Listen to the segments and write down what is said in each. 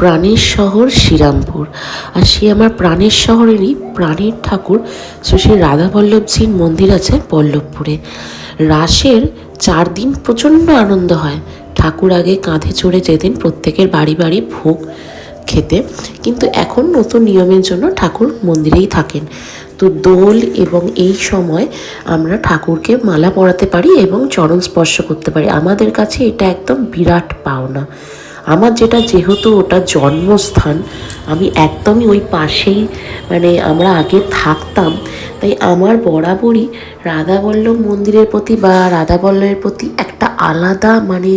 প্রাণের শহর শ্রীরামপুর। আর সে আমার প্রাণের শহরেরই প্রাণের ঠাকুর শ্রী রাধাবল্লভজির মন্দির আছে বল্লভপুরে। রাসের 4 দিন প্রচণ্ড আনন্দ হয়। ঠাকুর আগে কাঁধে চড়ে যেতেন প্রত্যেকের বাড়ি বাড়ি ভোগ খেতে, কিন্তু এখন নতুন নিয়মের জন্য ঠাকুর মন্দিরেই থাকেন। তো দোল এবং এই সময় আমরা ঠাকুরকে মালা পরাতে পারি এবং চরণ স্পর্শ করতে পারি। আমাদের কাছে এটা একদম বিরাট পাওনা। আমার যেটা, যেহেতু ওটা জন্মস্থান, আমি একদমই ওই পাশেই, মানে আমরা আগে থাকতাম, তাই আমার বরাবরই রাধাবল্লভ মন্দিরের প্রতি বা রাধাবল্লভের প্রতি একটা আলাদা, মানে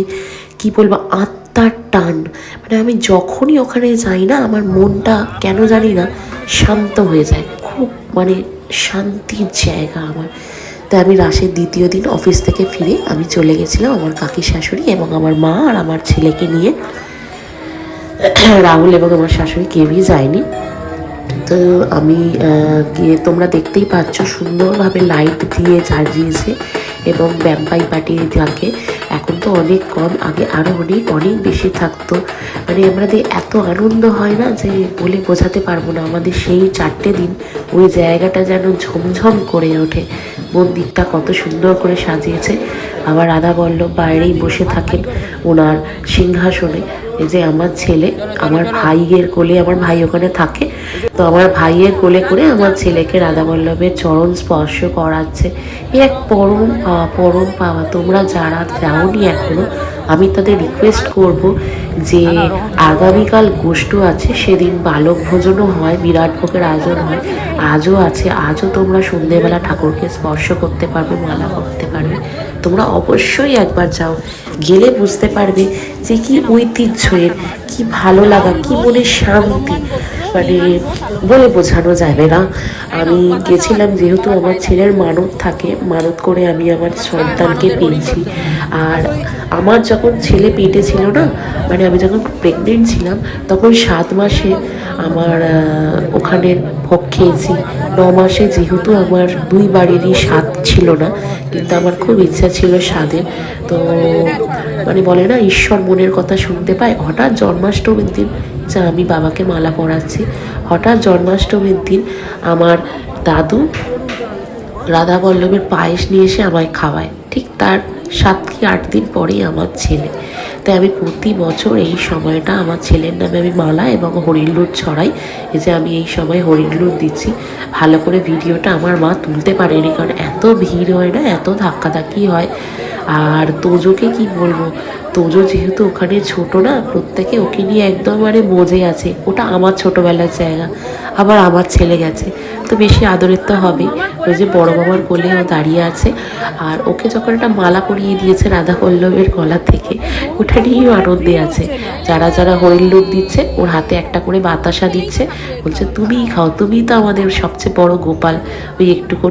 কি বলবো, আত্মার টান। মানে আমি যখনই ওখানে যাই না, আমার মনটা কেন জানি না শান্ত হয়ে যায়। খুব মানে শান্তির জায়গা আমার। তাই আমি রাসের দ্বিতীয় দিন অফিস থেকে ফিরে আমি চলে গেছিলাম আমার কাকির শাশুড়ি এবং আমার মা আর আমার ছেলেকে নিয়ে। রাহুল এবং আমার শাশুড়ি কেউই যায়নি। তো আমি গিয়ে, তোমরা দেখতেই পাচ্ছ সুন্দরভাবে লাইট দিয়ে সাজিয়েছে এবং ব্যাম্পাই পার্টি থাকে। এখন তো অনেক কম, আগে আরও অনেক অনেক বেশি থাকতো। মানে আমাদের এত আনন্দ হয় না যে বলে বোঝাতে পারবো না। আমাদের সেই 4টে দিন ওই জায়গাটা যেন ঝমঝম করে ওঠে। মন্দিরটা কত সুন্দর করে সাজিয়েছে। আবার রাধাবল্লভ বাইরেই বসে থাকেন ওনার সিংহাসনে। এই যে আমার ছেলে, আমার ভাইয়ের কোলে, আমার ভাই ওখানে থাকে, তো আমার ভাইয়ের কোলে করে আমার ছেলেকে রাধাবল্লভের চরণ স্পর্শ করাচ্ছে। এ এক পরম পাওয়া, পরম পাওয়া। তোমরা যারা যাওনি এখনো, আমি তাদের রিকোয়েস্ট করব যে আগামীকাল গোষ্ঠ আছে, সেদিন বালক ভোজনও হয়, বিরাট ভোগের আয়োজন হয়, আজও আছে। আজও তোমরা সন্ধেবেলা ঠাকুরকে স্পর্শ করতে পারবে, মালা করতে পারবে। তোমরা অবশ্যই একবার যাও, গেলে বুঝতে পারবে যে কি ঐতিহ্যের, কি ভালো লাগা, কি মনের শান্তি, মানে বলে বোঝানো যাবে না। আমি গেছিলাম যেহেতু আমার ছেলের মানত থাকে, মানত করে আমি আমার সন্তানকে পেয়েছি। আর আমার যখন ছেলে পেটে ছিল না, মানে আমি যখন প্রেগনেন্ট ছিলাম, তখন 7 মাসে আমার ওখানে ভোগ খেয়েছি। 9 মাসে যেহেতু আমার 2 বাড়িরই স্বাদ ছিল না, কিন্তু আমার খুব ইচ্ছা ছিল স্বাদের। তো মানে বলে না, ঈশ্বর মনের কথা শুনতে পায়। হঠাৎ জন্মাষ্টমীর দিন, যা আমি বাবাকে মালা পরাচ্ছি, হঠাৎ জন্মাষ্টমীর দিন আমার দাদু রাধাবল্লভের পায়েস নিয়ে এসে আমায় খাওয়ায়। ঠিক তার 7 কি 8 দিন পরেই আমার ছেলে। তাই আমি প্রতি বছর এই সময়টা আমার ছেলের নামে আমি মালা এবং হরিণলুট ছড়াই। এই যে আমি এই সময় হরিণলুট দিচ্ছি। ভালো করে ভিডিওটা আমার মা তুলতে পারেনি, কারণ এত ভিড় হয় না, এত ধাক্কাধাক্কি হয়। আর তোজোকে কি বলবো, তোজো যেহেতু ওখানে ছোট না, প্রত্যেকে ওকে নিয়ে একদম মানে মজে আছে। ওটা আমার ছোটোবেলার জায়গা, আবার আমার ছেলে গেছে, তো বেশি আদরের তো হবেই। ওই যে বড় বাবার কোলে ও দাঁড়িয়ে আছে, আর ওকে যখন একটা মালা পরিয়ে দিয়েছে রাধাবল্লভের গলা থেকে, ওটা নিয়েও আনন্দে আছে। যারা যারা হরিণলুট দিচ্ছে, ওর হাতে একটা করে বাতাসা দিচ্ছে, বলছে তুমিই খাও, তুমিই তো আমাদের সবচেয়ে বড় গোপাল। ওই একটু করে